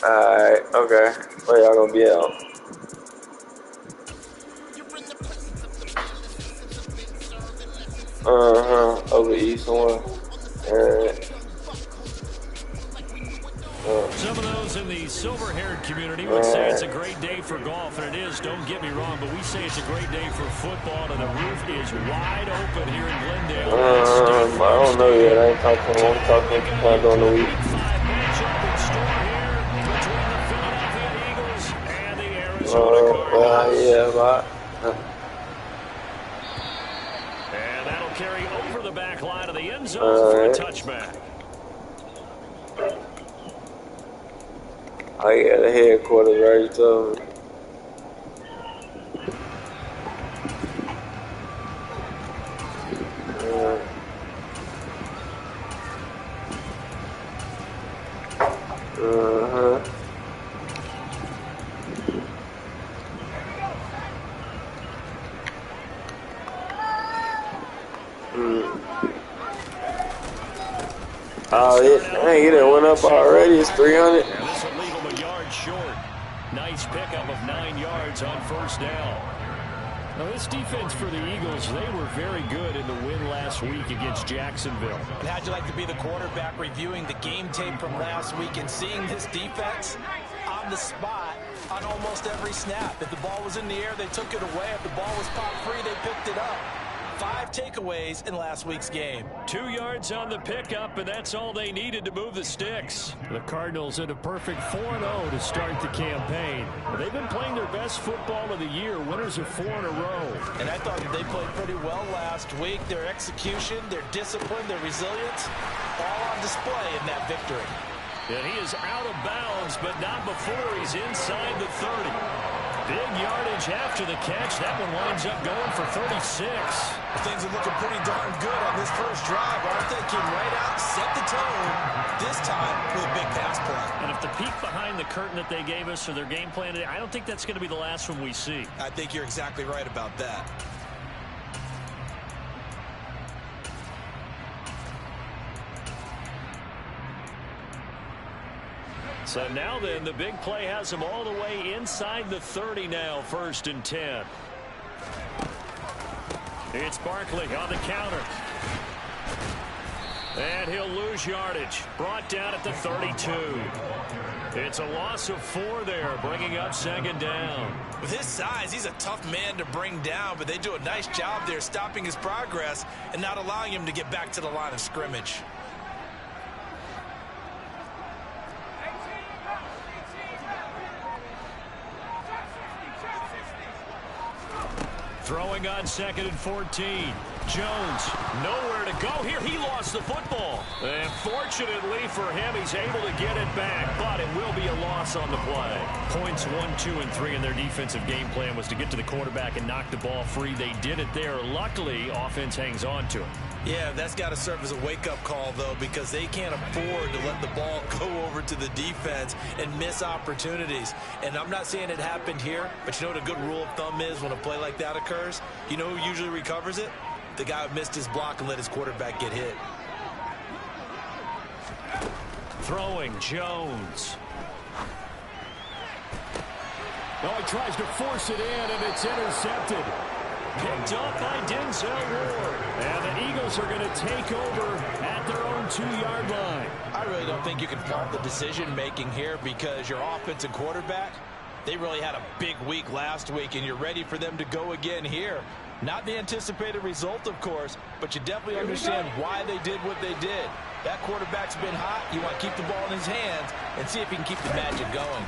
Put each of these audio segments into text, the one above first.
Alright, okay. Where y'all gonna be at? Over east somewhere. Alright. Some of those in the silver-haired community would say it's a great day for golf, and it is, don't get me wrong, but we say it's a great day for football, and the roof is wide open here in Glendale. I don't know yet. I ain't talking to him. I'm talking to him on the week. Matchup in store here between the Philadelphia Eagles and the Arizona Cardinals. And that'll carry over the back line of the end zone for a touchback. I got the headquarters right to Oh, dang, it went up already. It's 300. And this will leave him a yard short. Nice pickup of 9 yards on first down. Now, this defense for the Eagles, they were very good in the win last week against Jacksonville. And how'd you like to be the quarterback reviewing the game tape from last week and seeing this defense on the spot on almost every snap? If the ball was in the air, they took it away. If the ball was popped free, they picked it up. 5 takeaways in last week's game. 2 yards on the pickup, and that's all they needed to move the sticks. The Cardinals in a perfect 4-0 to start the campaign. They've been playing their best football of the year, winners of 4 in a row. And I thought that they played pretty well last week. Their execution, their discipline, their resilience, all on display in that victory. And he is out of bounds, but not before he's inside the 30. Big yardage after the catch. That one winds up going for 36. Things are looking pretty darn good on this first drive, aren't they? Came right out, set the tone, this time with a big pass play. And if the peek behind the curtain that they gave us for their game plan today, I don't think that's going to be the last one we see. I think you're exactly right about that. So now then, the big play has him all the way inside the 30 now, 1st and 10. It's Barkley on the counter. And he'll lose yardage. Brought down at the 32. It's a loss of 4 there, bringing up 2nd down. With his size, he's a tough man to bring down, but they do a nice job there stopping his progress and not allowing him to get back to the line of scrimmage. Throwing on 2nd and 14. Jones, nowhere to go here. He lost the football. And fortunately for him, he's able to get it back, but it will be a loss on the play. Points 1, 2, and 3 in their defensive game plan was to get to the quarterback and knock the ball free. They did it there. Luckily, offense hangs on to it. Yeah, that's got to serve as a wake-up call, though, because they can't afford to let the ball go over to the defense and miss opportunities. And I'm not saying it happened here, but you know what a good rule of thumb is when a play like that occurs? You know who usually recovers it? The guy who missed his block and let his quarterback get hit. Throwing, Jones. Oh, he tries to force it in, and it's intercepted. Picked up by Denzel Ward. And the Eagles are going to take over at their own 2-yard line. I really don't think you can fault the decision-making here because your offensive quarterback, they really had a big week last week, and you're ready for them to go again here. Not the anticipated result, of course, but you definitely understand why they did what they did. That quarterback's been hot. You want to keep the ball in his hands and see if he can keep the magic going.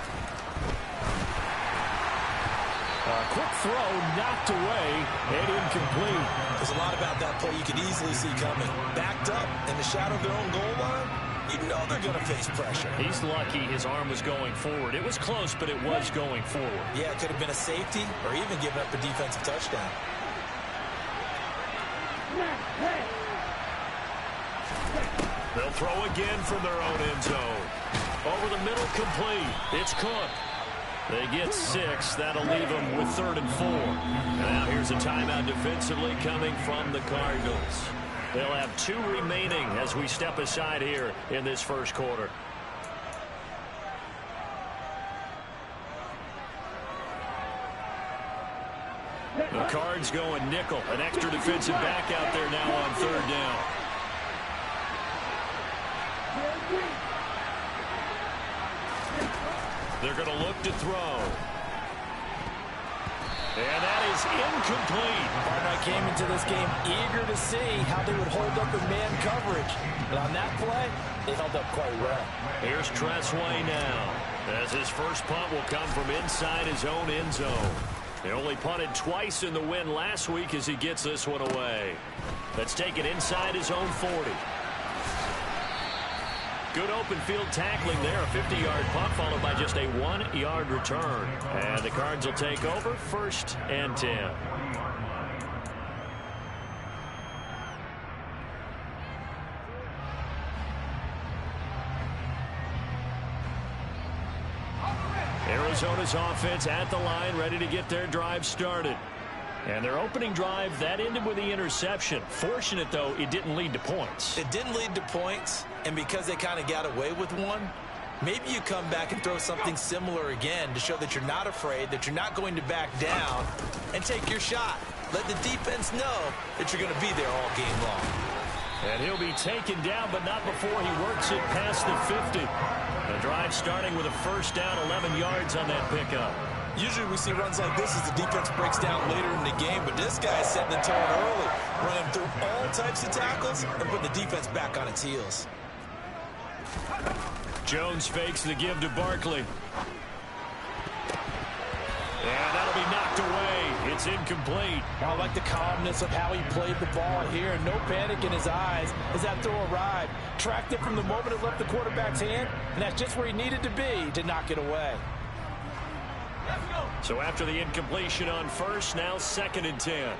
Quick throw, knocked away, and incomplete. There's a lot about that play you could easily see coming. Backed up in the shadow of their own goal line, you know they're going to face pressure. He's lucky his arm was going forward. It was close, but it was going forward. Yeah, it could have been a safety or even given up a defensive touchdown. They'll throw again from their own end zone. Over the middle, complete. It's Cook. They get 6. That'll leave them with 3rd and 4. And now here's a timeout defensively coming from the Cardinals. They'll have 2 remaining as we step aside here in this first quarter. Cards going nickel. An extra defensive back out there now on third down. They're going to look to throw. And that is incomplete. Barnett came into this game eager to see how they would hold up in man coverage. But on that play, they held up quite well. Here's Tressway now, as his first punt will come from inside his own end zone. He only punted twice in the win last week as he gets this one away. That's taken inside his own 40. Good open field tackling there. A 50-yard punt followed by just a 1-yard return. And the Cards will take over 1st and 10. Arizona's offense at the line, ready to get their drive started. And their opening drive, that ended with the interception. Fortunate, though, it didn't lead to points. It didn't lead to points, and because they kind of got away with one, maybe you come back and throw something similar again to show that you're not afraid, that you're not going to back down, and take your shot. Let the defense know that you're going to be there all game long. And he'll be taken down, but not before he works it past the 50. The drive starting with a first down, 11 yards on that pickup. Usually we see runs like this as the defense breaks down later in the game, but this guy's setting the tone early, running through all types of tackles and putting the defense back on its heels. Jones fakes the give to Barkley. And that'll be knocked away. It's incomplete. I like the calmness of how he played the ball here, and no panic in his eyes as that throw arrived. Tracked it from the moment it left the quarterback's hand, and that's just where he needed to be to knock it away. So after the incompletion on first, now 2nd and 10.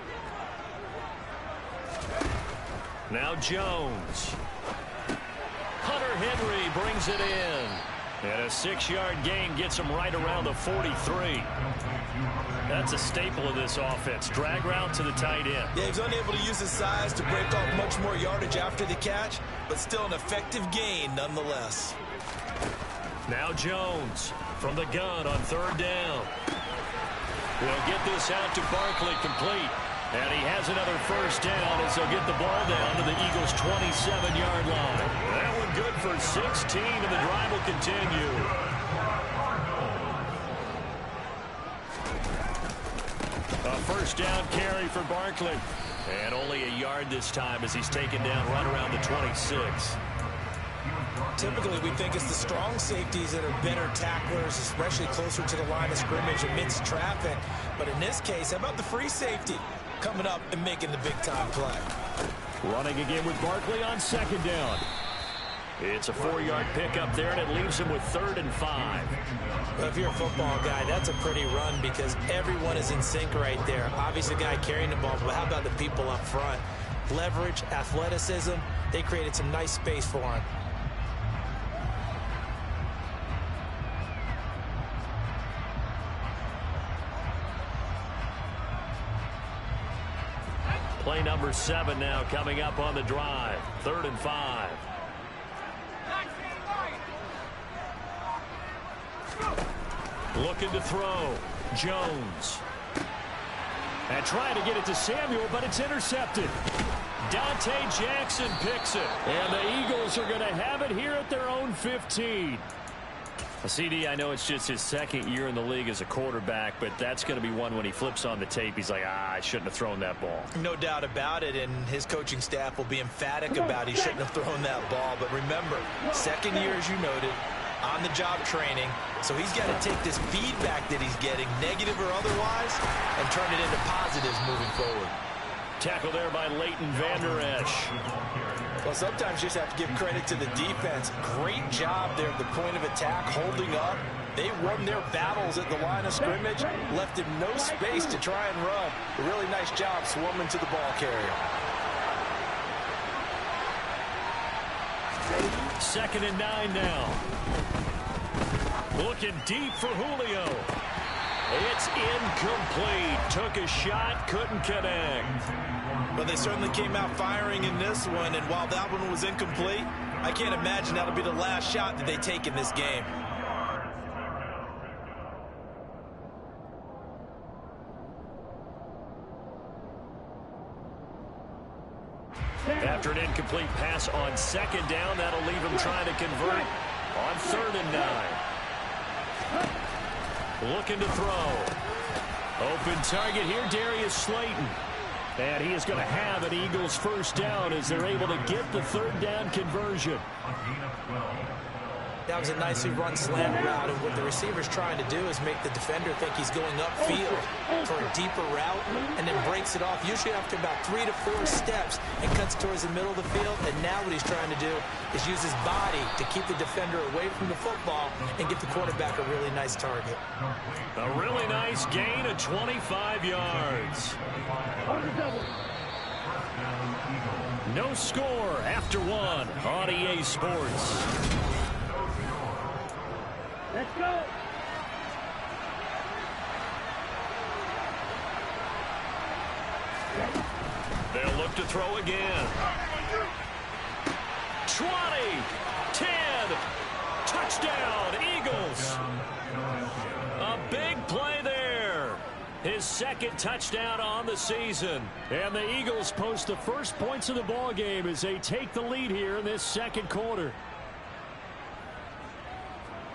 Now Jones. Hunter Henry brings it in. And a 6-yard gain gets him right around the 43. That's a staple of this offense. Drag route to the tight end. Yeah, he's unable to use his size to break off much more yardage after the catch, but still an effective gain nonetheless. Now Jones from the gun on 3rd down. We'll get this out to Barkley complete. And he has another first down as he'll get the ball down to the Eagles' 27-yard line. That one good for 16, and the drive will continue. A first down carry for Barkley. And only a yard this time as he's taken down right around the 26. Typically, we think it's the strong safeties that are better tacklers, especially closer to the line of scrimmage amidst traffic. But in this case, how about the free safety coming up and making the big-time play? Running again with Barkley on 2nd down. It's a 4-yard pickup there, and it leaves him with 3rd and 5. Well, if you're a football guy, that's a pretty run because everyone is in sync right there. Obviously, the guy carrying the ball, but how about the people up front? Leverage, athleticism, they created some nice space for him. Play number 7 now coming up on the drive. 3rd and 5. Looking to throw. Jones. And trying to get it to Samuel, but it's intercepted. Dante Jackson picks it. And the Eagles are going to have it here at their own 15. CD, I know it's just his 2nd year in the league as a quarterback, but that's going to be one when he flips on the tape, he's like, I shouldn't have thrown that ball. No doubt about it, and his coaching staff will be emphatic about he shouldn't have thrown that ball. But remember, 2nd year, as you noted, on-the-job training, so he's got to take this feedback that he's getting, negative or otherwise, and turn it into positives moving forward. Tackle there by Leighton Vander Esch. Well, sometimes you just have to give credit to the defense. Great job there at the point of attack, holding up. They won their battles at the line of scrimmage, left him no space to try and run. A really nice job swarming to the ball carrier. 2nd and 9 now. Looking deep for Julio. It's incomplete. Took a shot, couldn't connect. Well, they certainly came out firing in this one, and while that one was incomplete, I can't imagine that'll be the last shot that they take in this game. incomplete pass on second down. That'll leave him trying to convert on 3rd and 9. Looking to throw. Open target here, Darius Slayton. And he is going to have an Eagles first down as they're able to get the 3rd down conversion. That was a nicely run slant route, and what the receiver's trying to do is make the defender think he's going upfield for a deeper route and then breaks it off, usually after about 3 to 4 steps, and cuts towards the middle of the field. And now what he's trying to do is use his body to keep the defender away from the football and give the quarterback a really nice target. A really nice gain of 25 yards. No score after 1 on EA Sports. Let's go. They'll look to throw again. 20, 10, touchdown, Eagles. A big play there. His 2nd touchdown on the season. And the Eagles post the first points of the ball game as they take the lead here in this 2nd quarter.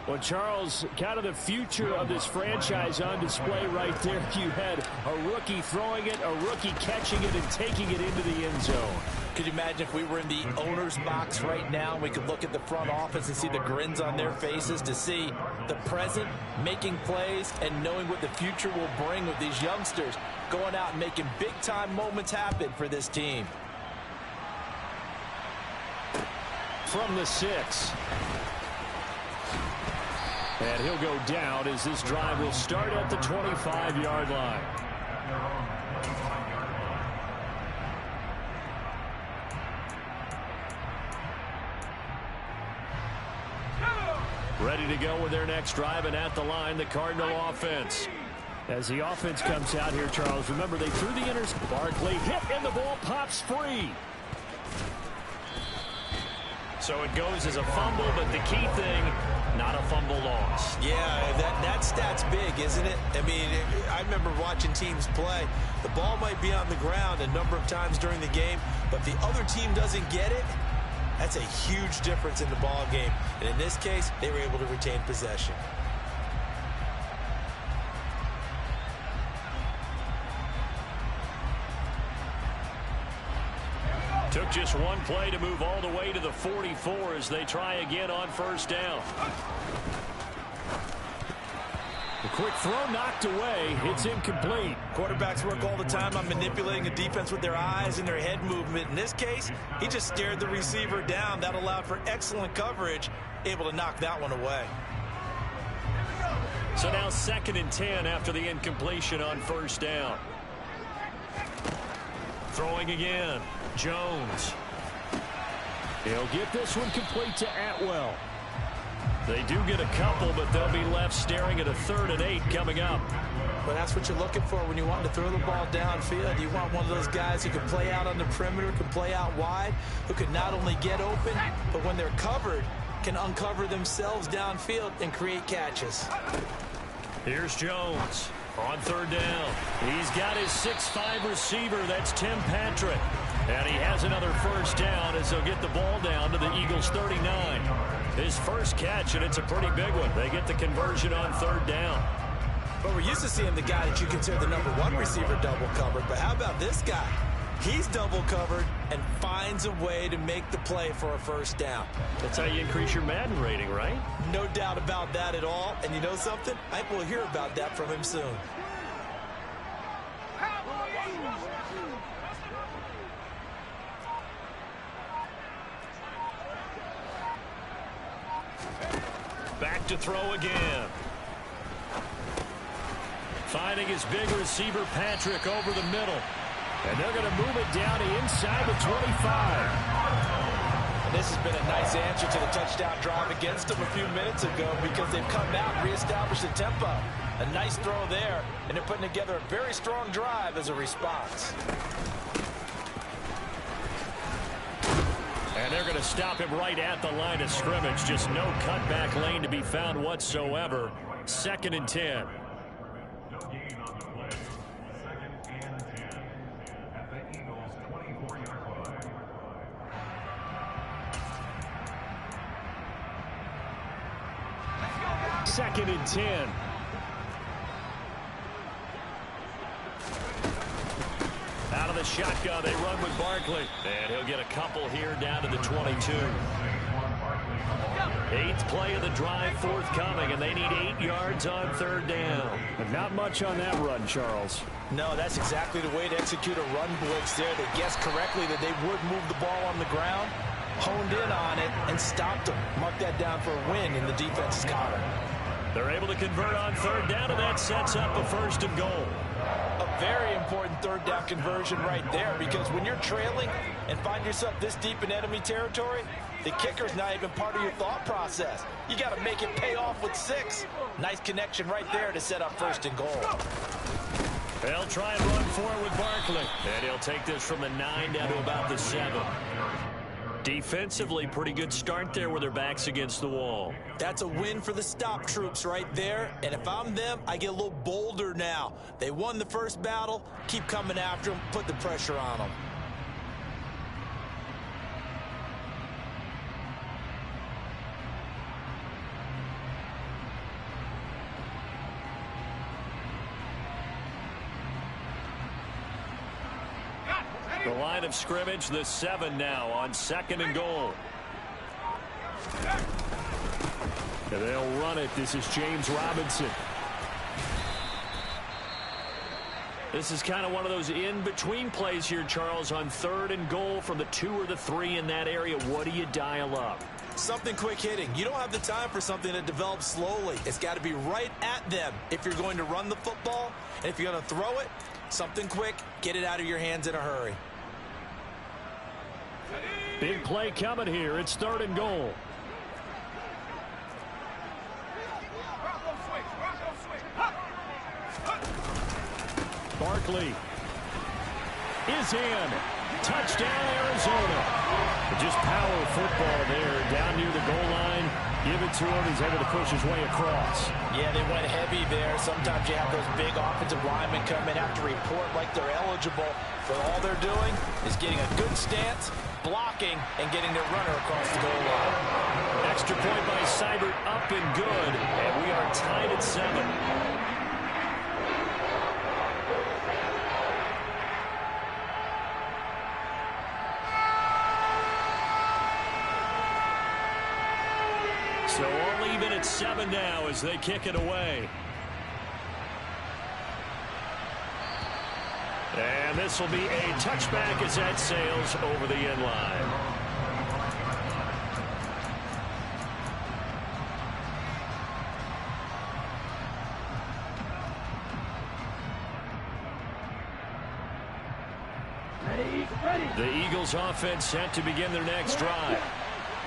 Well, Charles, kind of the future of this franchise on display right there. You had a rookie throwing it, a rookie catching it, and taking it into the end zone. Could you imagine if we were in the owner's box right now, we could look at the front office and see the grins on their faces, to see the present making plays and knowing what the future will bring with these youngsters going out and making big-time moments happen for this team. From the 6. And he'll go down as this drive will start at the 25-yard line. Ready to go with their next drive, and at the line, the Cardinal offense. As the offense comes out here, Charles, remember they threw the interception. Barkley hit, and the ball pops free. So it goes as a fumble, but the key thing, not a fumble loss. Yeah, that stat's big, isn't it? I mean, I remember watching teams play. The ball might be on the ground a number of times during the game, but if the other team doesn't get it, that's a huge difference in the ball game. And in this case, they were able to retain possession. Took just one play to move all the way to the 44 as they try again on 1st down. The quick throw knocked away. It's incomplete. Quarterbacks work all the time on manipulating a defense with their eyes and their head movement. In this case, he just stared the receiver down. That allowed for excellent coverage, able to knock that one away. So now 2nd and 10 after the incompletion on 1st down. Throwing again. Jones. He'll get this one complete to Atwell. They do get a couple, but they'll be left staring at a 3rd and 8 coming up. Well, that's what you're looking for when you want to throw the ball downfield. You want one of those guys who can play out on the perimeter, can play out wide, who can not only get open, but when they're covered, can uncover themselves downfield and create catches. Here's Jones on 3rd down. He's got his 6'5" receiver. That's Tim Patrick. And he has another 1st down as they'll get the ball down to the Eagles' 39. His first catch, and it's a pretty big one. They get the conversion on 3rd down. But we're used to seeing the guy that you consider the #1 receiver double covered. But how about this guy? He's double covered and finds a way to make the play for a 1st down. That's how you increase your Madden rating, right? No doubt about that at all. And you know something? I think we'll hear about that from him soon. Back to throw again. Finding his big receiver, Patrick, over the middle. And they're going to move it down to inside the 25. And this has been a nice answer to the touchdown drive against them a few minutes ago, because they've come out and reestablished the tempo. A nice throw there, and they're putting together a very strong drive as a response. And they're going to stop him right at the line of scrimmage. Just no cutback lane to be found whatsoever. 2nd and 10. 2nd and 10. Out of the shotgun, they run with Barkley. And he'll get a couple here down to the 22. 8th play of the drive forthcoming, and they need 8 yards on 3rd down. But not much on that run, Charles. No, that's exactly the way to execute a run blitz there. They guessed correctly that they would move the ball on the ground, honed in on it, and stopped them. Mark that down for a win in the defense's column. They're able to convert on 3rd down, and that sets up a 1st and goal. A very important 3rd down conversion right there, because when you're trailing and find yourself this deep in enemy territory, the kicker's not even part of your thought process. You got to make it pay off with 6. Nice connection right there to set up 1st and goal. They'll try and run forward with Barkley. And he'll take this from the 9 down to about the 7. Defensively, pretty good start there with their backs against the wall. That's a win for the stop troops right there. And if I'm them, I get a little bolder now. They won the first battle. Keep coming after them. Put the pressure on them. The line of scrimmage, the 7 now on 2nd and goal. And they'll run it. This is James Robinson. This is kind of one of those in-between plays here, Charles, on 3rd and goal from the 2 or the 3 in that area. What do you dial up? Something quick hitting. You don't have the time for something that develops slowly. It's got to be right at them if you're going to run the football. And if you're going to throw it, something quick, get it out of your hands in a hurry. Big play coming here. It's 3rd and goal. Barkley is in. Touchdown, Arizona. Just power football there down near the goal line. Give it to him. He's able to push his way across. Yeah, they went heavy there. Sometimes you have those big offensive linemen come in, have to report like they're eligible, but all they're doing is getting a good stance, blocking, and getting their runner across the goal line. Extra point by Seibert, up and good, and we are tied at 7. So all even at 7 now as they kick it away. And this will be a touchback as that sails over the end line. The Eagles offense set to begin their next drive.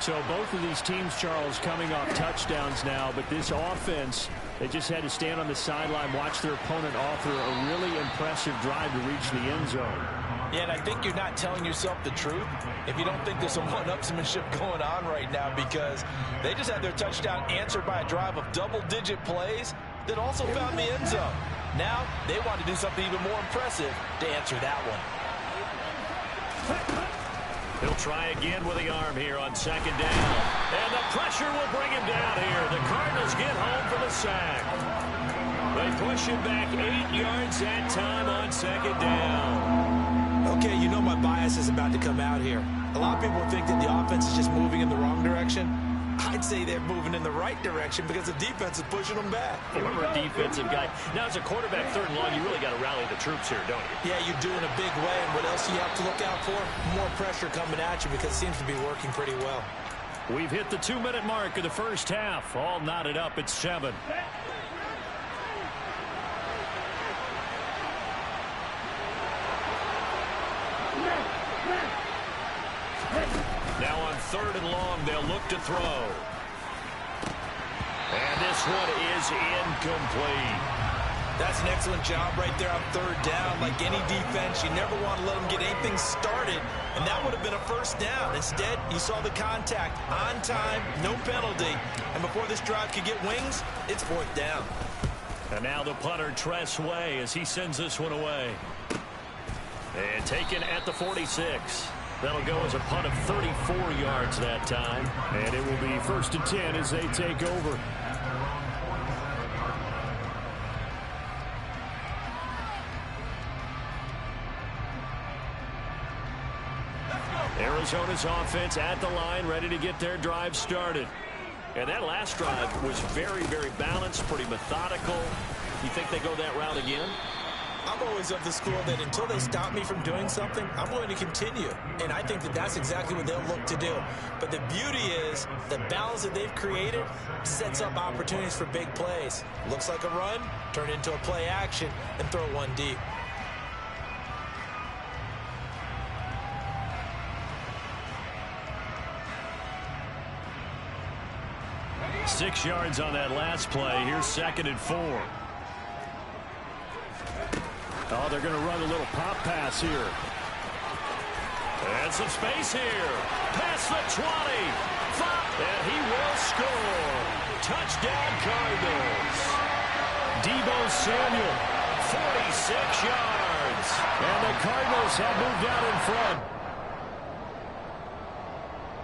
So both of these teams, Charles, coming off touchdowns now, but this offense, they just had to stand on the sideline, watch their opponent offer a really impressive drive to reach the end zone. Yeah, and I think you're not telling yourself the truth if you don't think there's some one-upsmanship going on right now, because they just had their touchdown answered by a drive of double-digit plays that also found the end zone. Now they want to do something even more impressive to answer that one. He'll try again with the arm here on 2nd down. And the pressure will bring him down here. The Cardinals get home for the sack. They push him back 8 yards that time on 2nd down. Okay, you know my bias is about to come out here. A lot of people think that the offense is just moving in the wrong direction. I'd say they're moving in the right direction because the defense is pushing them back. Former defensive guy. Now, as a quarterback, 3rd and long, you really got to rally the troops here, don't you? Yeah, you do in a big way. And what else you have to look out for? More pressure coming at you because it seems to be working pretty well. We've hit the 2-minute mark of the first half. All knotted up at 7. Now on 3rd and long, they'll look to throw. And this one is incomplete. That's an excellent job right there on 3rd down. Like any defense, you never want to let them get anything started, and that would have been a 1st down. Instead, you saw the contact on time, no penalty, and before this drive could get wings, it's 4th down. And now the punter, Tress Way, as he sends this one away. And taken at the 46. That'll go as a punt of 34 yards that time. And it will be 1st and 10 as they take over. Arizona's offense at the line, ready to get their drive started. And that last drive was very, very balanced, pretty methodical. You think they go that route again? I'm always of the school that until they stop me from doing something, I'm going to continue. And I think that that's exactly what they'll look to do. But the beauty is the balance that they've created sets up opportunities for big plays. Looks like a run, turn into a play action, and throw one deep. Six yards on that last play. Here's 2nd and 4. Oh, they're going to run a little pop pass here. And some space here. Past the 20. And he will score. Touchdown Cardinals. Deebo Samuel, 46 yards. And the Cardinals have moved out in front.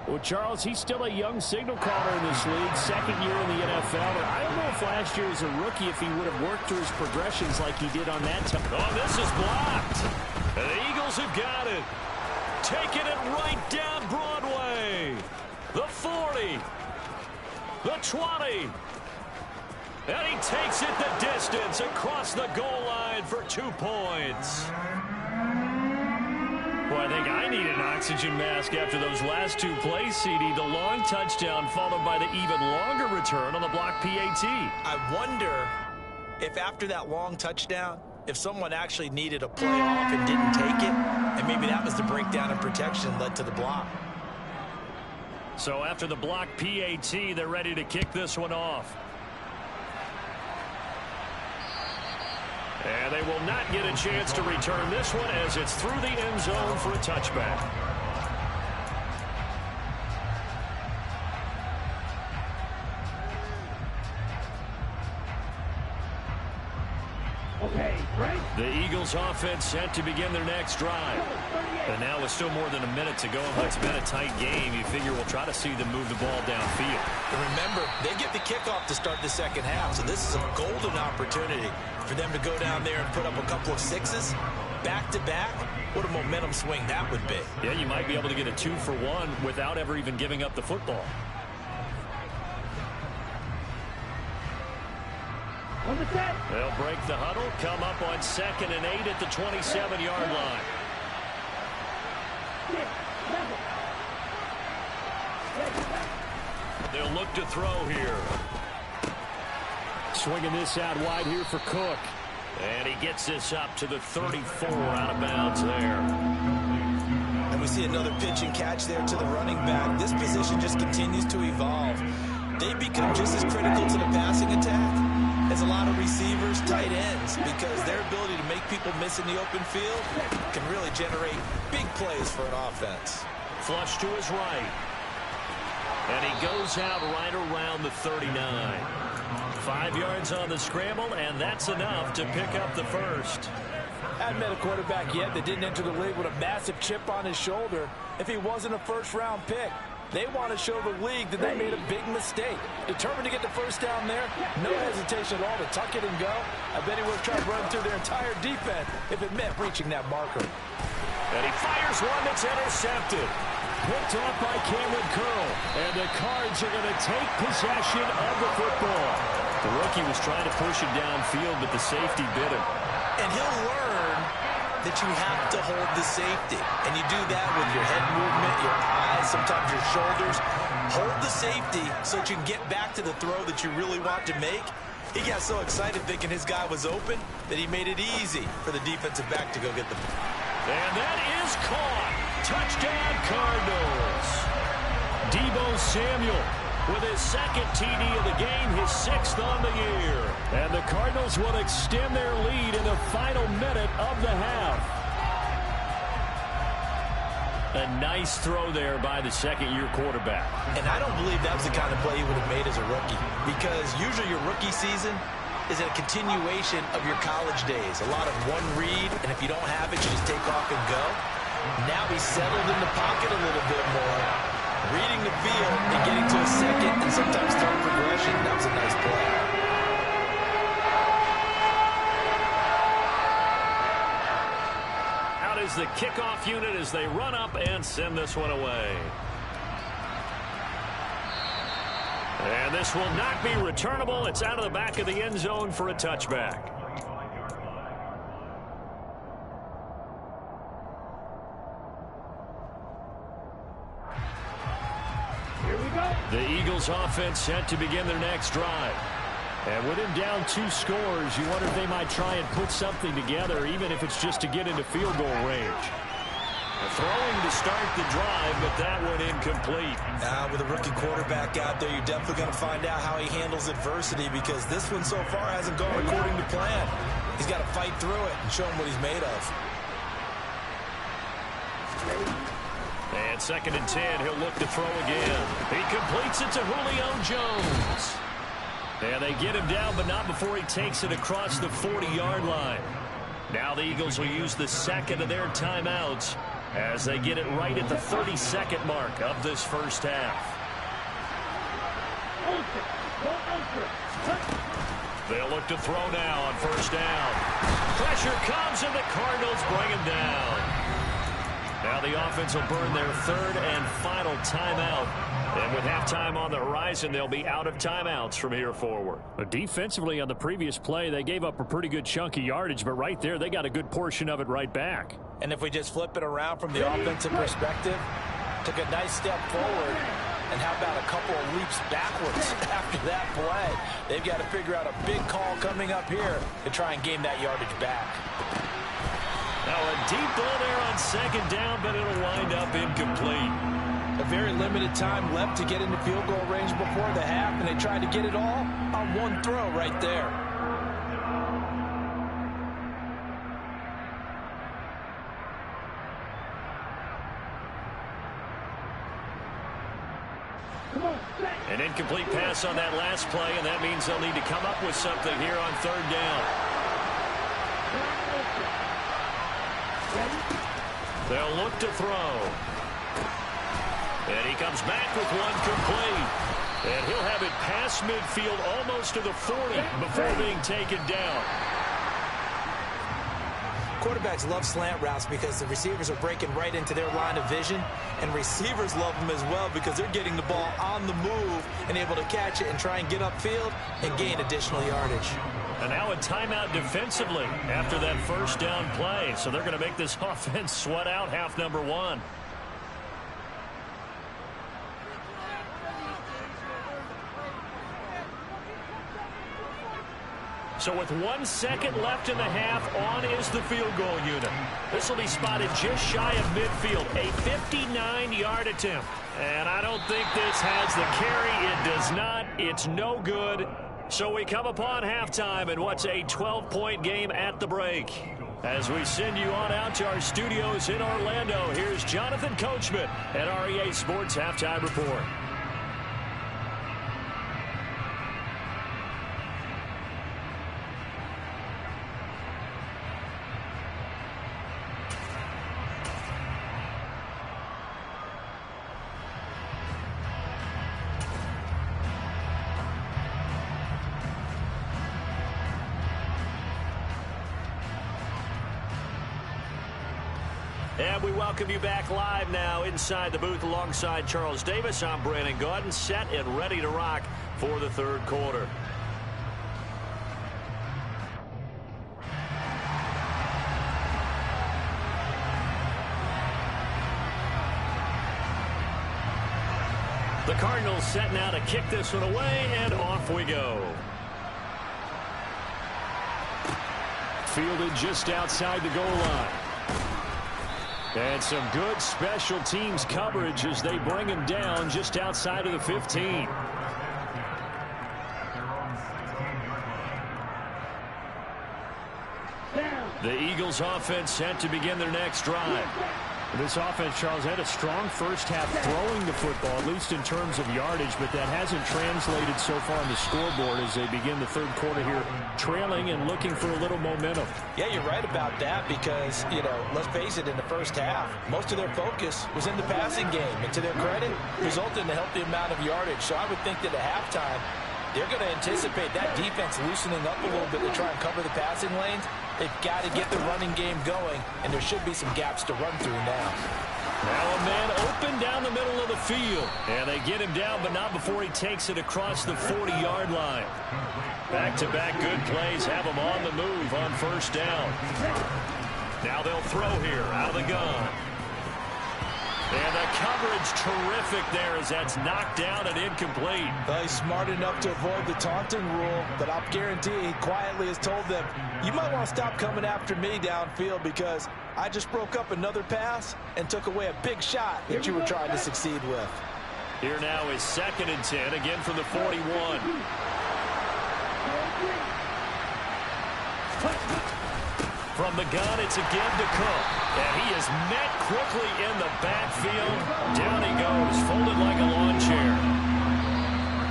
Well, Charles, he's still a young signal caller in this league, 2nd year in the NFL. And I don't know if last year as a rookie if he would have worked through his progressions like he did on that time. Oh, this is blocked. And the Eagles have got it. Taking it right down Broadway. The 40. The 20. And he takes it the distance across the goal line for 2 points. Well, I think I need an oxygen mask after those last 2 plays, CD. The long touchdown followed by the even longer return on the block PAT. I wonder if after that long touchdown, if someone actually needed a play off and didn't take it, and maybe that was the breakdown in protection led to the block. So after the block PAT, they're ready to kick this one off. And they will not get a chance to return this one as it's through the end zone for a touchback. The Eagles offense set to begin their next drive. And now with still more than a minute to go and what's been a tight game, you figure we'll try to see them move the ball downfield. And remember, they get the kickoff to start the second half, so this is a golden opportunity for them to go down there and put up a couple of sixes back-to-back. What a momentum swing that would be. Yeah, you might be able to get a 2-for-1 without ever even giving up the football. They'll break the huddle, come up on 2nd and 8 at the 27-yard line. They'll look to throw here. Swinging this out wide here for Cook. And he gets this up to the 34 out of bounds there. And we see another pitch and catch there to the running back. This position just continues to evolve. They become just as critical to the passing attack as a lot of receivers, tight ends, because their ability to make people miss in the open field can really generate big plays for an offense. Flush to his right. And he goes out right around the 39. 5 yards on the scramble, and that's enough to pick up the first. I haven't met a quarterback yet that didn't enter the league with a massive chip on his shoulder if he wasn't a first-round pick. They want to show the league that they made a big mistake. Determined to get the first down there, no hesitation at all to tuck it and go. I bet he would have tried to run through their entire defense if it meant reaching that marker. And he fires one that's intercepted. Picked off by Cameron Curl. And the Cards are going to take possession of the football. The rookie was trying to push him downfield, but the safety bit him. And he'll learn that you have to hold the safety. And you do that with your head movement, your eyes, sometimes your shoulders. Hold the safety so that you can get back to the throw that you really want to make. He got so excited thinking his guy was open that he made it easy for the defensive back to go get the ball. And that is caught. Touchdown Cardinals. Deebo Samuel with his 2nd TD of the game, his 6th on the year. And the Cardinals will extend their lead in the final minute of the half. A nice throw there by the 2nd-year quarterback. And I don't believe that was the kind of play he would have made as a rookie, because usually your rookie season is a continuation of your college days. A lot of one read, and if you don't have it, you just take off and go. Now he's settled in the pocket a little bit more, reading the field and getting to a 2nd and sometimes 3rd progression. That was a nice play. Out is the kickoff unit as they run up and send this one away. And this will not be returnable. It's out of the back of the end zone for a touchback. The Eagles offense set to begin their next drive. And with him down 2 scores, you wonder if they might try and put something together, even if it's just to get into field goal range. Throwing to start the drive, but that one incomplete. With a rookie quarterback out there, you're definitely going to find out how he handles adversity, because this one so far hasn't gone according to plan. He's got to fight through it and show him what he's made of. And 2nd and 10, he'll look to throw again. He completes it to Julio Jones. And they get him down, but not before he takes it across the 40-yard line. Now the Eagles will use the second of their timeouts as they get it right at the 32nd mark of this first half. They'll look to throw now on first down. Pressure comes, and the Cardinals bring him down. Now the offense will burn their 3rd and final timeout. And with halftime on the horizon, they'll be out of timeouts from here forward. Defensively on the previous play, they gave up a pretty good chunk of yardage, but right there, they got a good portion of it right back. And if we just flip it around from the offensive perspective, took a nice step forward, and how about a couple of leaps backwards after that play? They've got to figure out a big call coming up here to try and gain that yardage back. Now a deep ball there on 2nd down, but it'll wind up incomplete. A very limited time left to get into field goal range before the half, and they tried to get it all on one throw right there. An incomplete pass on that last play, and that means they'll need to come up with something here on 3rd down. They'll look to throw. And he comes back with one complete. And he'll have it past midfield almost to the 40 before being taken down. Quarterbacks love slant routes because the receivers are breaking right into their line of vision, and receivers love them as well because they're getting the ball on the move and able to catch it and try and get upfield and gain additional yardage. And now a timeout defensively after that first down play. So they're going to make this offense sweat out half number 1. So with 1 second left in the half, on is the field goal unit. This will be spotted just shy of midfield, a 59-yard attempt. And I don't think this has the carry. It does not. It's no good. So we come upon halftime in what's a 12-point game at the break. As we send you on out to our studios in Orlando, here's Jonathan Coachman at REA Sports Halftime Report. And we welcome you back live now inside the booth alongside Charles Davis. I'm Brandon Gaudin, set and ready to rock for the 3rd quarter. The Cardinals set now to kick this one away, and off we go. Fielded just outside the goal line. And some good special teams coverage as they bring him down just outside of the 15. The Eagles offense set to begin their next drive. This offense, Charles, had a strong first half throwing the football, at least in terms of yardage, but that hasn't translated so far on the scoreboard as they begin the 3rd quarter here, trailing and looking for a little momentum. Yeah, you're right about that because, let's face it, in the first half, most of their focus was in the passing game. And to their credit, resulted in a healthy amount of yardage. So I would think that at halftime, they're going to anticipate that defense loosening up a little bit to try and cover the passing lanes. They've got to get the running game going, and there should be some gaps to run through now. Now a man open down the middle of the field. And they get him down, but not before he takes it across the 40-yard line. Back-to-back good plays have him on the move on first down. Now they'll throw here out of the gun. And the coverage terrific there as that's knocked down and incomplete. Well, he's smart enough to avoid the taunting rule, but I'll guarantee he quietly has told them, you might want to stop coming after me downfield because I just broke up another pass and took away a big shot that you were trying to succeed with. Here now is 2nd and 10, again from the 41. From the gun, it's again to Cook. And he is met quickly in the backfield. Down he goes, folded like a lawn chair.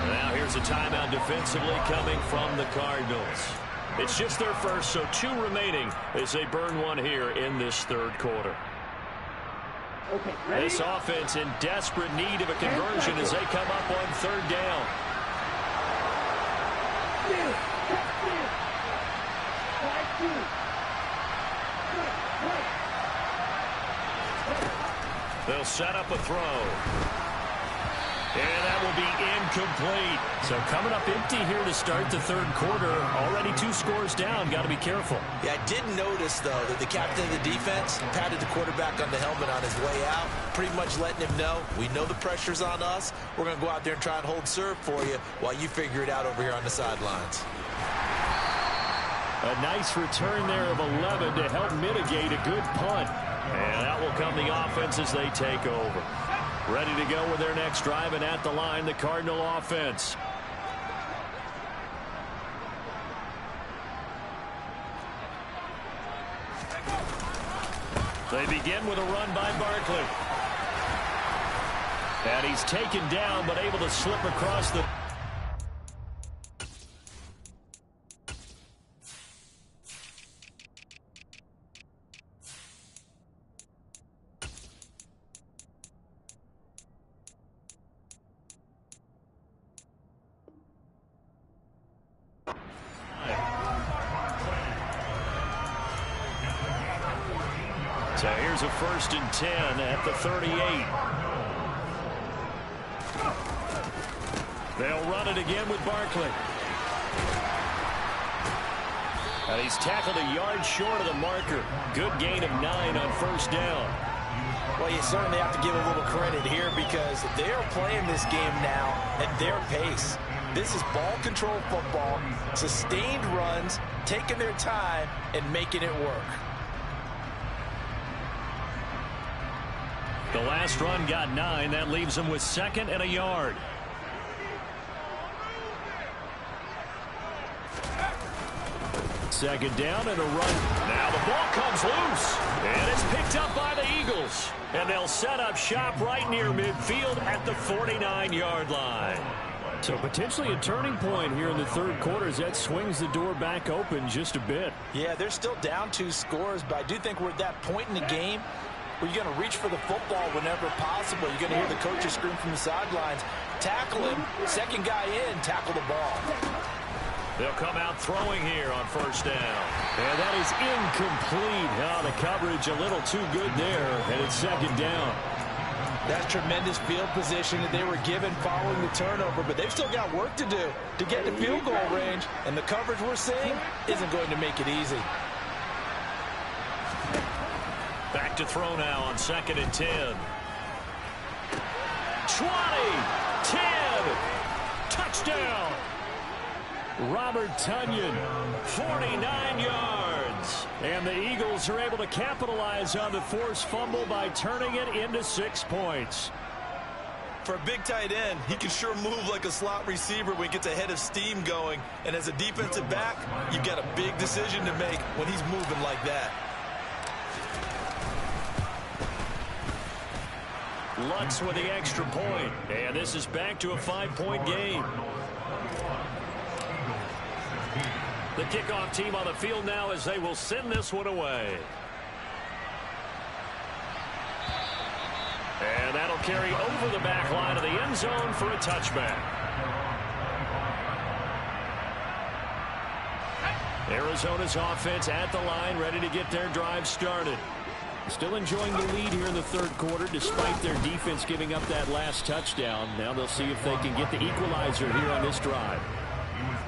Now here's a timeout defensively coming from the Cardinals. It's just their first, so 2 remaining as they burn one here in this third quarter. Okay, this offense in desperate need of a conversion as they come up on 3rd down. They'll set up a throw. And that will be incomplete. So coming up empty here to start the third quarter. Already 2 scores down. Got to be careful. Yeah, I did notice, though, that the captain of the defense patted the quarterback on the helmet on his way out, pretty much letting him know, we know the pressure's on us. We're going to go out there and try and hold serve for you while you figure it out over here on the sidelines. A nice return there of 11 to help mitigate a good punt. And that will come the offense as they take over. Ready to go with their next drive, and at the line, the Cardinal offense. They begin with a run by Barkley. And he's taken down, but able to slip across the... So here's a 1st and 10 at the 38. They'll run it again with Barkley. And he's tackled a yard short of the marker. Good gain of 9 on 1st down. Well, you certainly have to give a little credit here because they're playing this game now at their pace. This is ball control football, sustained runs, taking their time and making it work. The last run got 9. That leaves them with 2nd and a yard. Second down and a run. Now the ball comes loose. And it's picked up by the Eagles. And they'll set up shop right near midfield at the 49-yard line. So potentially a turning point here in the third quarter as that swings the door back open just a bit. Yeah, they're still down 2 scores, but I do think we're at that point in the game where you're going to reach for the football whenever possible. You're going to hear the coaches scream from the sidelines. Tackle him. Second guy in, tackle the ball. They'll come out throwing here on 1st down. And that is incomplete. Oh, the coverage a little too good there, and it's 2nd down. That's tremendous field position that they were given following the turnover, but they've still got work to do to get to field goal range, and the coverage we're seeing isn't going to make it easy. Back to throw now on 2nd and 10. 20, 10, touchdown. Robert Tonyan, 49 yards. And the Eagles are able to capitalize on the forced fumble by turning it into 6 points. For a big tight end, he can sure move like a slot receiver when he gets a head of steam going. And as a defensive back, you've got a big decision to make when he's moving like that. Lutz with the extra point. And this is back to a 5-point game. The kickoff team on the field now as they will send this one away. And that'll carry over the back line of the end zone for a touchback. Arizona's offense at the line, ready to get their drive started. Still enjoying the lead here in the third quarter, despite their defense giving up that last touchdown. Now they'll see if they can get the equalizer here on this drive.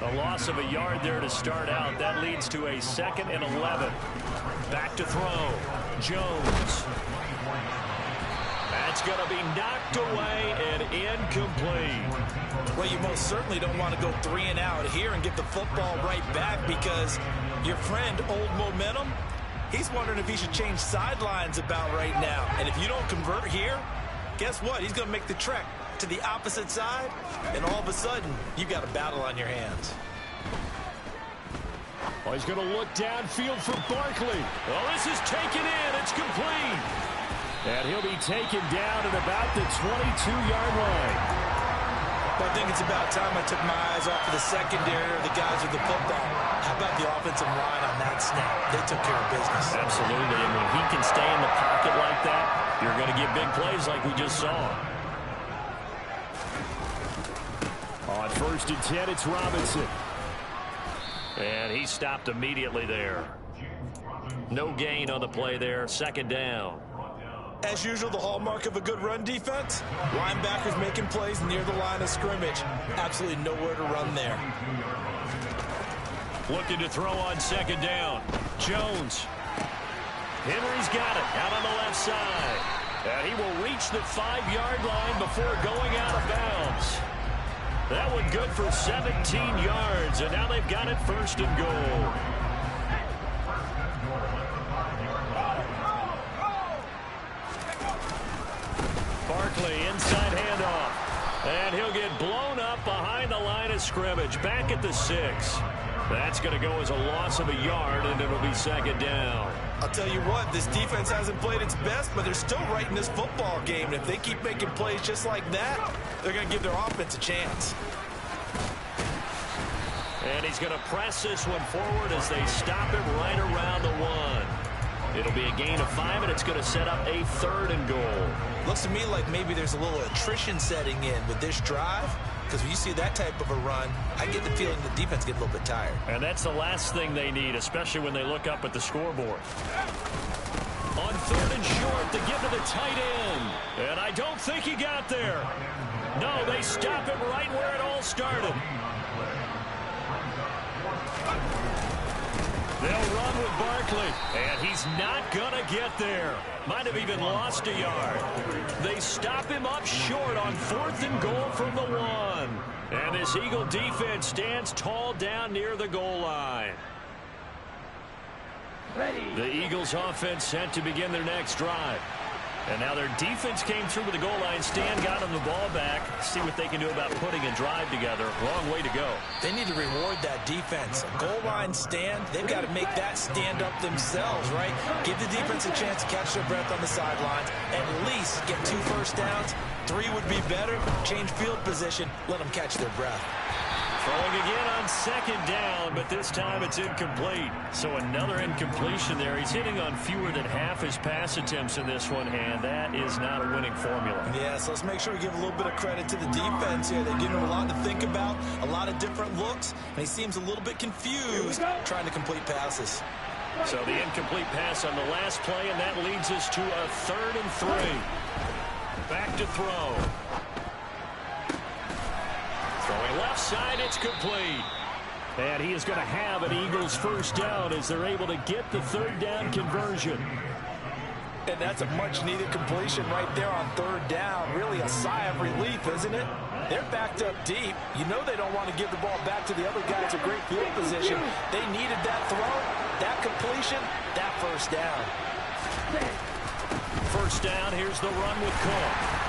A loss of a yard there to start out. That leads to a 2nd and 11. Back to throw. Jones. That's going to be knocked away and incomplete. Well, you most certainly don't want to go 3 and out here and get the football right back, because your friend, Old Momentum, he's wondering if he should change sidelines about right now. And if you don't convert here, guess what? He's going to make the trek to the opposite side, and all of a sudden, you've got a battle on your hands. Oh, he's going to look downfield for Barkley. Oh, this is taken in. It's complete. And he'll be taken down at about the 22-yard line. Well, I think it's about time I took my eyes off of the secondary or the guys with the football. How about the offensive line on that snap? They took care of business. Absolutely. And when he can stay in the pocket like that, you're going to get big plays like we just saw. On 1st and 10, it's Robinson. And he stopped immediately there. No gain on the play there. 2nd down. As usual, the hallmark of a good run defense, linebackers making plays near the line of scrimmage. Absolutely nowhere to run there. Looking to throw on 2nd down. Jones. Henry's got it out on the left side. And he will reach the 5-yard line before going out of bounds. That one good for 17 yards, and now they've got it 1st and goal. Barkley, inside handoff. And he'll get blown up behind the line of scrimmage, back at the 6. That's going to go as a loss of a yard, and it'll be 2nd down. I'll tell you what, this defense hasn't played its best, but they're still right in this football game. And if they keep making plays just like that, they're going to give their offense a chance. And he's going to press this one forward as they stop him right around the 1. It'll be a gain of 5, and it's going to set up a 3rd and goal. Looks to me like maybe there's a little attrition setting in with this drive, because when you see that type of a run, I get the feeling the defense gets a little bit tired. And that's the last thing they need, especially when they look up at the scoreboard. On 3rd and short, to give to the tight end. And I don't think he got there. No, they stop him right where it all started. They'll run with Barkley, and he's not going to get there. Might have even lost a yard. They stop him up short on 4th and goal from the 1. And this Eagle defense stands tall down near the goal line. The Eagles offense set to begin their next drive. And now their defense came through with the goal line stand, got them the ball back. See what they can do about putting a drive together. Long way to go. They need to reward that defense. A goal line stand, they've got to make that stand up themselves, right? Give the defense a chance to catch their breath on the sidelines. At least get 2 first downs. 3 would be better. Change field position. Let them catch their breath. Throwing again on 2nd down, but this time it's incomplete. So another incompletion there. He's hitting on fewer than half his pass attempts in this one, and that is not a winning formula. Yeah, so let's make sure we give a little bit of credit to the defense here. They're giving him a lot to think about, a lot of different looks, and he seems a little bit confused trying to complete passes. So the incomplete pass on the last play, and that leads us to a 3rd and 3. Back to throw. Throwing left side, it's complete. And he is going to have an Eagles 1st down as they're able to get the 3rd down conversion. And that's a much-needed completion right there on 3rd down. Really a sigh of relief, isn't it? They're backed up deep. You know they don't want to give the ball back to the other guys in great field position. They needed that throw, that completion, that 1st down. 1st down, here's the run with Cook.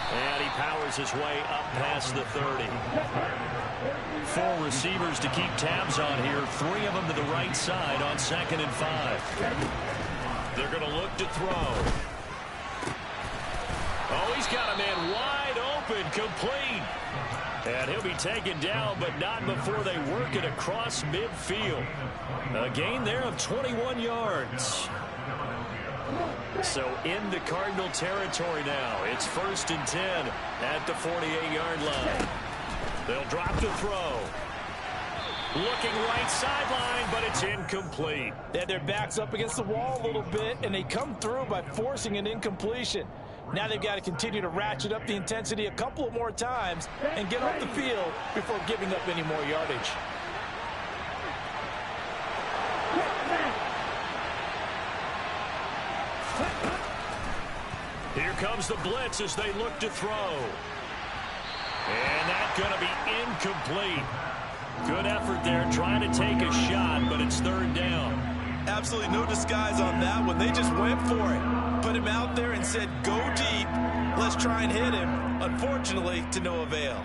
And he powers his way up past the 30. 4 receivers to keep tabs on here. 3 of them to the right side on 2nd and 5. They're going to look to throw. Oh, he's got a man wide open, complete. And he'll be taken down, but not before they work it across midfield. A gain there of 21 yards. So into Cardinal territory now. It's 1st and 10 at the 48-yard line. They'll drop to throw. Looking right sideline, but it's incomplete. They had their backs up against the wall a little bit, and they come through by forcing an incompletion. Now they've got to continue to ratchet up the intensity a couple of more times and get off the field before giving up any more yardage. Here comes the blitz as they look to throw. And that's going to be incomplete. Good effort there trying to take a shot, but it's third down. Absolutely no disguise on that one. They just went for it. Put him out there and said, go deep. Let's try and hit him. Unfortunately, to no avail.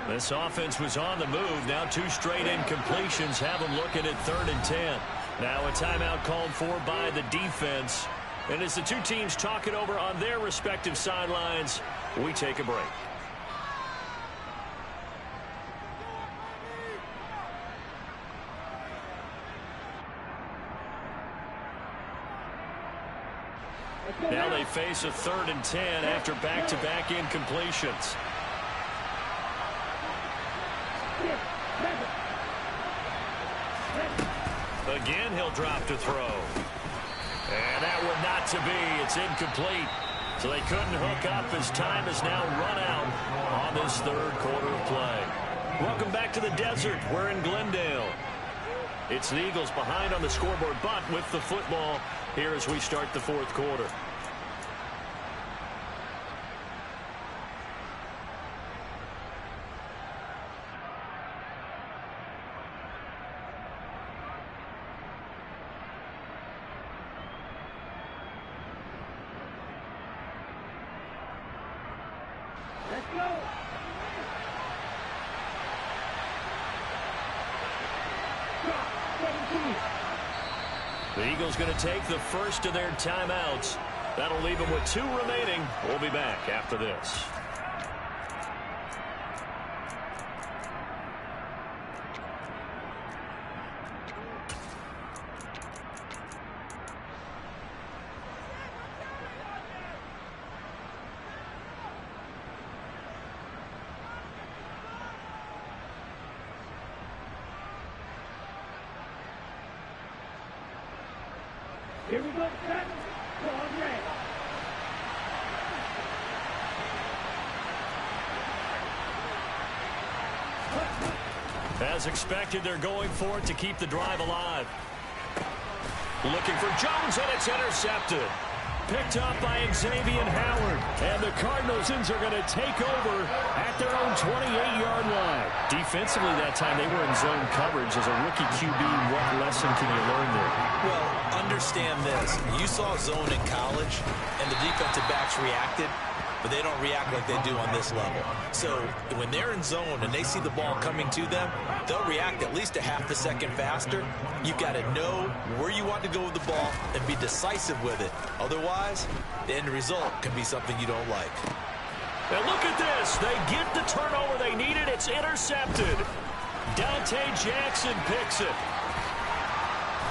This offense was on the move. Now 2 straight incompletions have them looking at 3rd and 10. Now a timeout called for by the defense. And as the two teams talk it over on their respective sidelines, we take a break. Now they face a 3rd and 10 after back-to-back incompletions. Again, he'll drop to throw. And that one not to be. It's incomplete. So they couldn't hook up as time has now run out on this 3rd quarter of play. Welcome back to the desert. We're in Glendale. It's the Eagles behind on the scoreboard, but with the football here as we start the 4th quarter. The Eagles going to take the first of their timeouts. That'll leave them with 2 remaining. We'll be back after this. Here we go, set, ball red. As expected, they're going for it to keep the drive alive. Looking for Jones, and it's intercepted. Picked up by Xavier Howard. And the Cardinals are going to take over at their own 28-yard line. Defensively that time, they were in zone coverage. As a rookie QB, what lesson can you learn there? Well, understand this. You saw zone in college, and the defensive backs reacted, but they don't react like they do on this level. So when they're in zone and they see the ball coming to them, they'll react at least a half a second faster. You've got to know where you want to go with the ball and be decisive with it. Otherwise, the end result can be something you don't like. And look at this. They get the turnover they needed. It's intercepted. Dante Jackson picks it.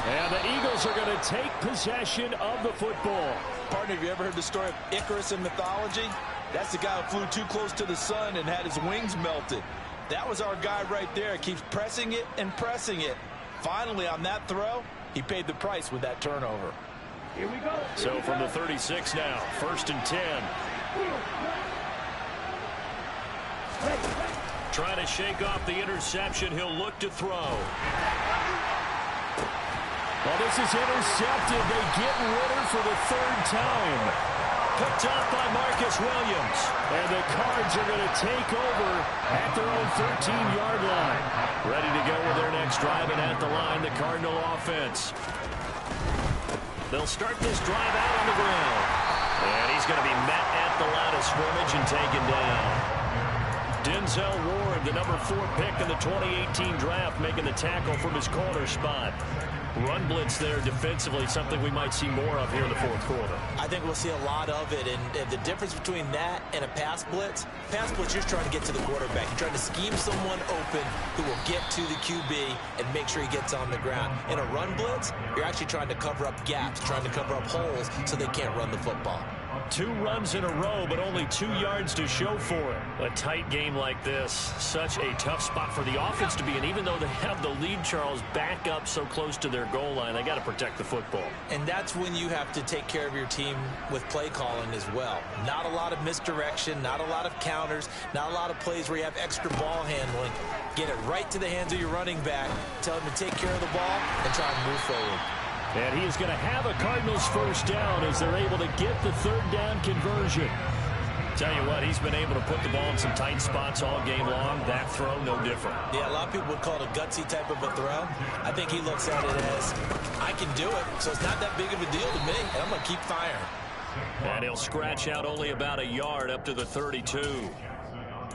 And the Eagles are going to take possession of the football. Partner, have you ever heard the story of Icarus in mythology? That's the guy who flew too close to the sun and had his wings melted. That was our guy right there. Keeps pressing it and pressing it. Finally, on that throw, he paid the price with that turnover. Here we go. So from the 36 now, 1st and 10. Trying to shake off the interception. He'll look to throw. Well, this is intercepted. They get Ritter for the 3rd time. Picked up by Marcus Williams. And the Cards are going to take over at their own 13-yard line. Ready to go with their next drive, and at the line, the Cardinal offense. They'll start this drive out on the ground. And he's going to be met at the line of scrimmage and taken down. Denzel Ward, the number 4 pick in the 2018 draft, making the tackle from his corner spot. Run blitz there defensively, something we might see more of here in the 4th quarter. I think we'll see a lot of it, and the difference between that and a pass blitz, you're trying to get to the quarterback. You're trying to scheme someone open who will get to the QB and make sure he gets on the ground. In a run blitz, you're actually trying to cover up gaps, trying to cover up holes so they can't run the football. 2 runs in a row, but only 2 yards to show for it. A tight game like this, such a tough spot for the offense to be in. Even though they have the lead, Charles, back up so close to their goal line, they got to protect the football. And that's when you have to take care of your team with play calling as well. Not a lot of misdirection, not a lot of counters, not a lot of plays where you have extra ball handling. Get it right to the hands of your running back, tell him to take care of the ball, and try and move forward. And he is going to have a Cardinals first down as they're able to get the 3rd down conversion. Tell you what, he's been able to put the ball in some tight spots all game long. That throw, no different. Yeah, a lot of people would call it a gutsy type of a throw. I think he looks at it as, I can do it, so it's not that big of a deal to me, and I'm going to keep firing. And he'll scratch out only about a yard up to the 32.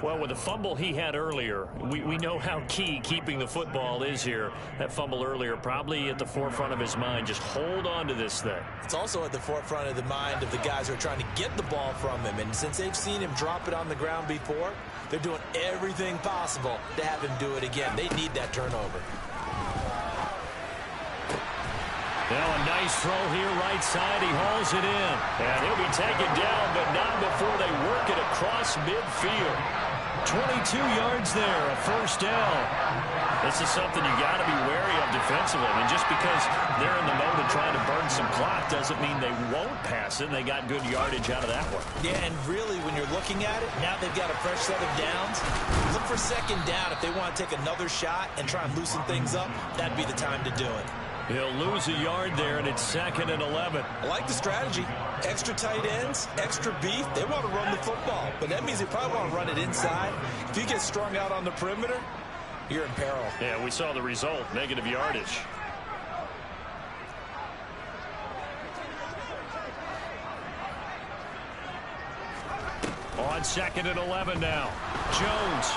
Well, with the fumble he had earlier, we know how key keeping the football is here. That fumble earlier probably at the forefront of his mind. Just hold on to this thing. It's also at the forefront of the mind of the guys who are trying to get the ball from him. And since they've seen him drop it on the ground before, they're doing everything possible to have him do it again. They need that turnover. Now a nice throw here right side. He hauls it in. And he'll be taken down, but not before they work it across midfield. 22 yards there, a first down. This is something you got to be wary of defensively. I mean, just because they're in the mode of trying to burn some clock doesn't mean they won't pass it. And they got good yardage out of that one. Yeah, and really, when you're looking at it, now they've got a fresh set of downs. Look for 2nd down. If they want to take another shot and try and loosen things up, that'd be the time to do it. He'll lose a yard there, and it's 2nd and 11. I like the strategy. Extra tight ends, extra beef. They want to run the football, but that means they probably want to run it inside. If you get strung out on the perimeter, you're in peril. Yeah, we saw the result, negative yardage. On 2nd and 11 now. Jones.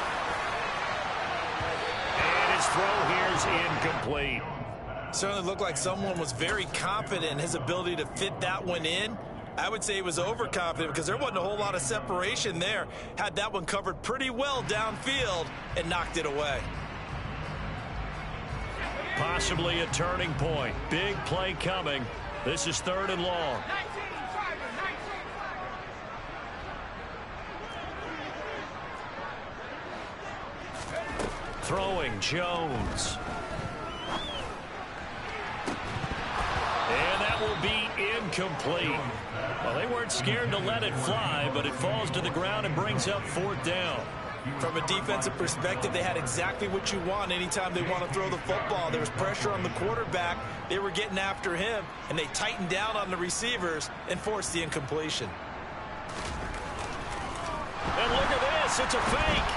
And his throw here is incomplete. Certainly looked like someone was very confident in his ability to fit that one in. I would say he was overconfident because there wasn't a whole lot of separation there. Had that one covered pretty well downfield and knocked it away. Possibly a turning point. Big play coming. This is 3rd and long. Throwing Jones. And that will be incomplete. Well, they weren't scared to let it fly, but it falls to the ground and brings up 4th down. From a defensive perspective, they had exactly what you want anytime they want to throw the football. There was pressure on the quarterback. They were getting after him, and they tightened down on the receivers and forced the incompletion. And look at this. It's a fake.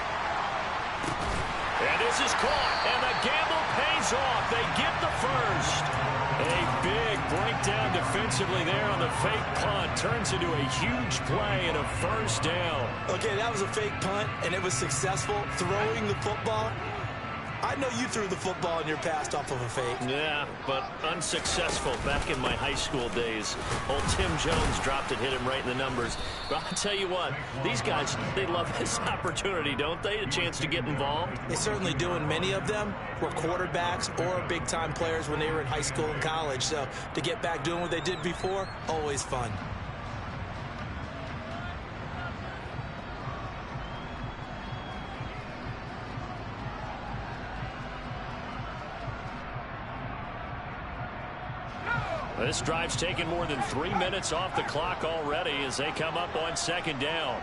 And this is caught, and the gamble pays off. They get the first. A big breakdown defensively there on the fake punt. Turns into a huge play and a first down. Okay, that was a fake punt, and it was successful. Throwing the football, I know you threw the football in your past off of a fake. Yeah, but unsuccessful back in my high school days. Old Tim Jones dropped it, hit him right in the numbers. But I'll tell you what, these guys, they love this opportunity, don't they? A chance to get involved. They certainly do, and many of them were quarterbacks or big-time players when they were in high school and college. So to get back doing what they did before, always fun. This drive's taken more than 3 minutes off the clock already as they come up on 2nd down.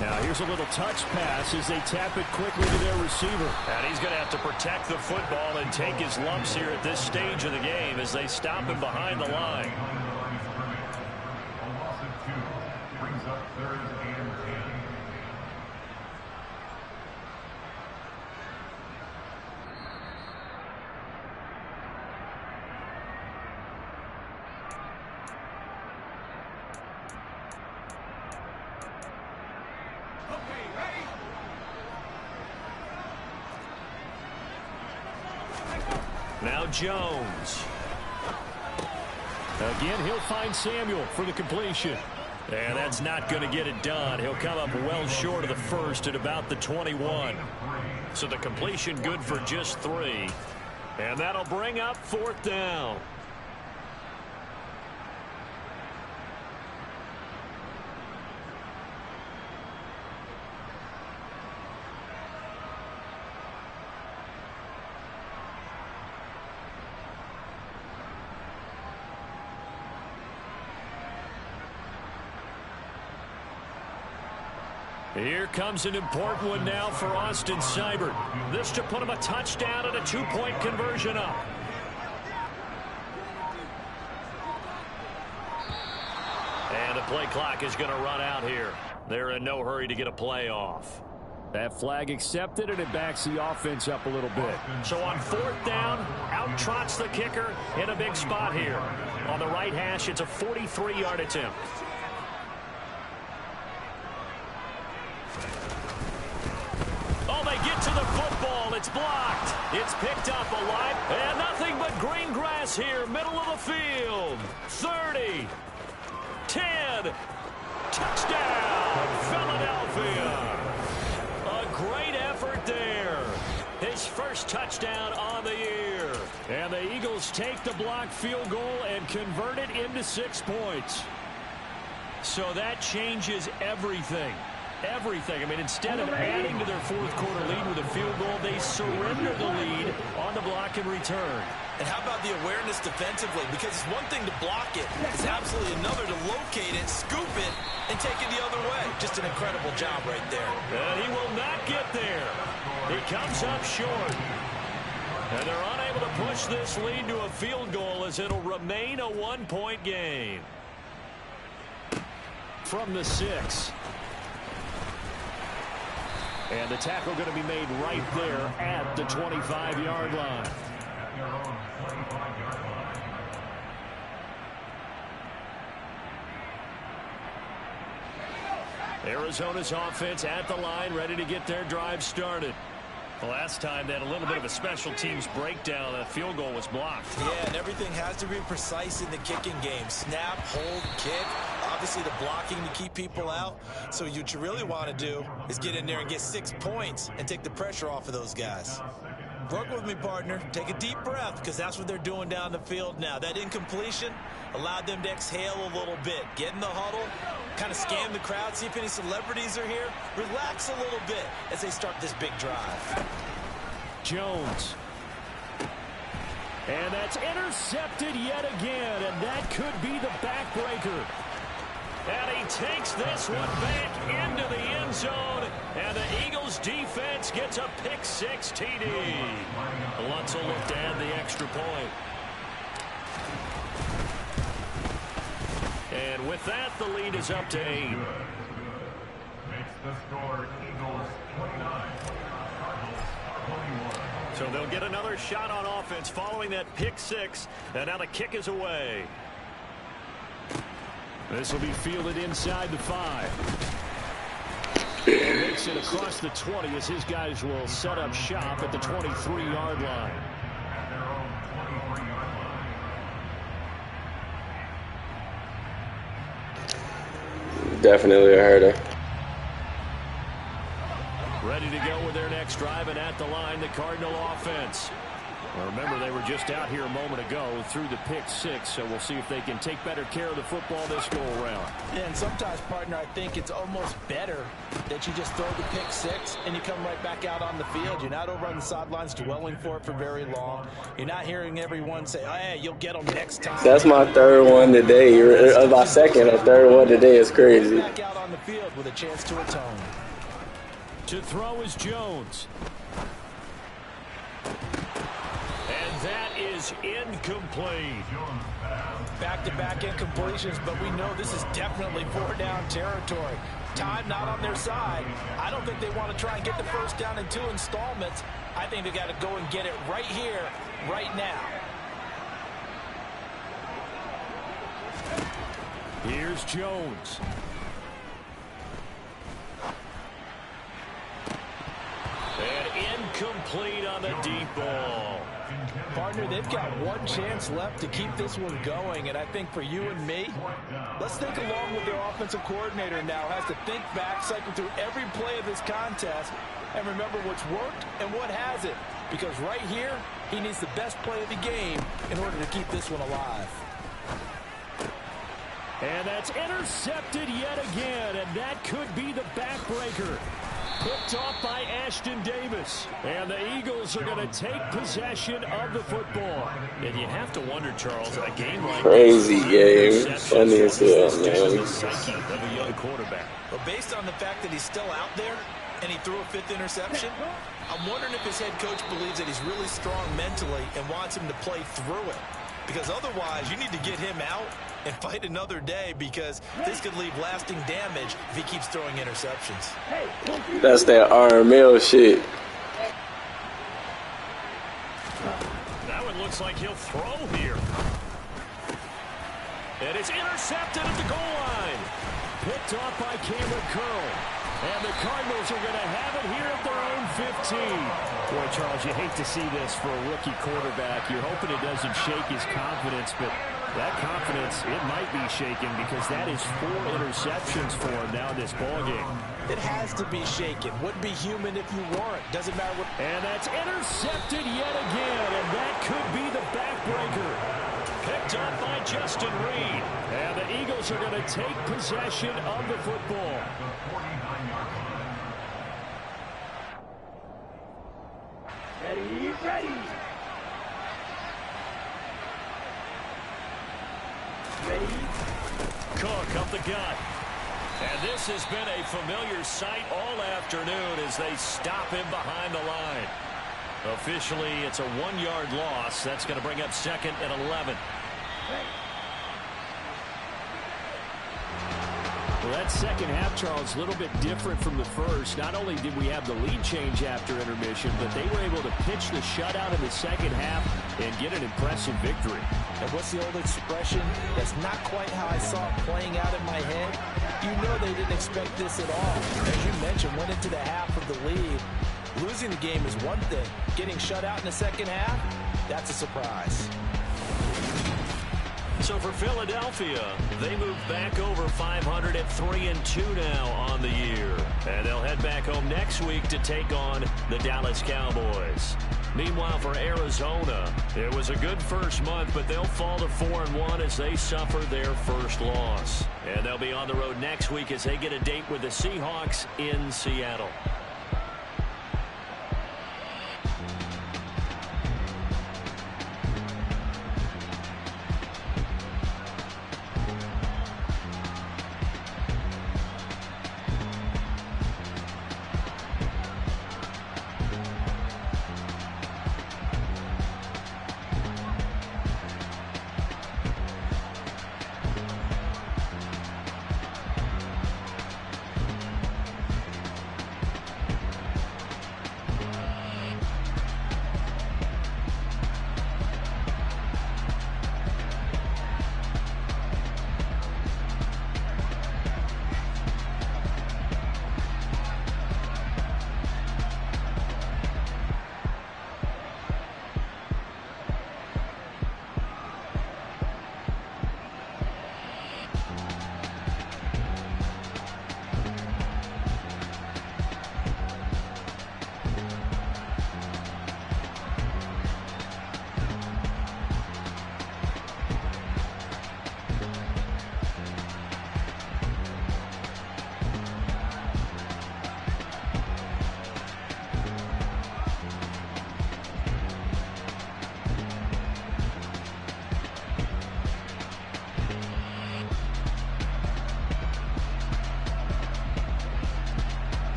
Now here's a little touch pass as they tap it quickly to their receiver. And he's going to have to protect the football and take his lumps here at this stage of the game as they stop him behind the line. Brings up 3rd and 10. Now Jones. Again, he'll find Samuel for the completion. And that's not going to get it done. He'll come up well short of the first at about the 21. So the completion good for just 3. And that'll bring up 4th down. Here comes an important one now for Austin Seibert. This to put him a touchdown and a 2-point conversion up. And the play clock is going to run out here. They're in no hurry to get a play off. That flag accepted, and it backs the offense up a little bit. So on 4th down, out trots the kicker in a big spot here. On the right hash, it's a 43-yard attempt. Oh, they get to the football. It's blocked. It's picked up alive. And nothing but green grass here, middle of the field. 30. 10. Touchdown, Philadelphia. A great effort there. His first touchdown on the year. And the Eagles take the blocked field goal and convert it into 6 points. So that changes everything. Everything. I mean, instead of adding to their 4th quarter lead with a field goal, they surrender the lead on the block and return. And how about the awareness defensively? Because it's one thing to block it. It's absolutely another to locate it, scoop it, and take it the other way. Just an incredible job right there. And he will not get there. He comes up short. And they're unable to push this lead to a field goal as it'll remain a 1-point game. From the 6. And the tackle going to be made right there at the 25-yard line. Arizona's offense at the line, ready to get their drive started. The last time they had a little bit of a special teams breakdown, that field goal was blocked. Yeah, and everything has to be precise in the kicking game. Snap, hold, kick. Obviously, the blocking to keep people out. So what you really want to do is get in there and get 6 points and take the pressure off of those guys. Work with me, partner. Take a deep breath, because that's what they're doing down the field now. That incompletion allowed them to exhale a little bit. Get in the huddle, kind of scan the crowd, see if any celebrities are here. Relax a little bit as they start this big drive. Jones. And that's intercepted yet again, and that could be the backbreaker. And he takes this one back into the end zone, and the Eagles defense gets a pick-6 TD. Lutz will look to add the extra point. And with that, the lead is up to 8. Makes the score Eagles 29, Cardinals 21. So they'll get another shot on offense following that pick-6, and now the kick is away. This will be fielded inside the 5. And makes it across the 20 as his guys will set up shop at the 23-yard line. At their own 23-yard line. Definitely a herder. Ready to go with their next drive, and at the line, the Cardinal offense. Well, remember, they were just out here a moment ago through the pick-6, so we'll see if they can take better care of the football this go-around. Yeah, and sometimes, partner, I think it's almost better that you just throw the pick-6 and you come right back out on the field. You're not over on the sidelines dwelling for it for very long. You're not hearing everyone say, oh, hey, you'll get them next time. That's my 3rd one today. My 2nd or 3rd one today is crazy. Back out on the field with a chance to atone. To throw is Jones. And that is incomplete. Back-to-back incompletions, but we know this is definitely 4-down territory. Time not on their side. I don't think they want to try and get the first down in 2 installments. I think they got to go and get it right here, right now. Here's Jones. And incomplete on the deep ball. Partner, they've got one chance left to keep this one going, and I think for you and me, let's think along with their offensive coordinator now, has to think back, cycle through every play of this contest, and remember what's worked and what hasn't. Because right here, he needs the best play of the game in order to keep this one alive. And that's intercepted yet again, and that could be the backbreaker. Picked off by Ashton Davis. And the Eagles are going to take possession of the football. And you have to wonder, Charles, a game like Crazy this, game. Funny as hell, man. the psyche of a young quarterback. Well, based on the fact that he's still out there and he threw a 5th interception, I'm wondering if his head coach believes that he's really strong mentally and wants him to play through it. Because otherwise, you need to get him out and fight another day, because this could leave lasting damage if he keeps throwing interceptions. That's that RML shit. That one looks like he'll throw here. And it's intercepted at the goal line. Picked off by Cameron Curl. And the Cardinals are going to have it here at their own 15. Boy, Charles, you hate to see this for a rookie quarterback. You're hoping it doesn't shake his confidence, but that confidence, it might be shaken, because that is 4 interceptions for him now in this ballgame. It has to be shaken. Wouldn't be human if you weren't. Doesn't matter what. And that's intercepted yet again, and that could be the backbreaker. Picked up by Justin Reed. And the Eagles are going to take possession of the football. Ready, ready. Ready. Cook up the gut. And this has been a familiar sight all afternoon as they stop him behind the line. Officially, it's a 1-yard loss. That's going to bring up 2nd and 11. Well, that second half, Charles, a little bit different from the first. Not only did we have the lead change after intermission, but they were able to pitch the shutout in the second half and get an impressive victory. And what's the old expression? That's not quite how I saw it playing out in my head. You know they didn't expect this at all. As you mentioned, went into the half of the lead. Losing the game is one thing. Getting shut out in the second half, that's a surprise. So for Philadelphia, they move back over 500 at 3-2 now on the year. And they'll head back home next week to take on the Dallas Cowboys. Meanwhile, for Arizona, it was a good first month, but they'll fall to 4-1 as they suffer their first loss. And they'll be on the road next week as they get a date with the Seahawks in Seattle.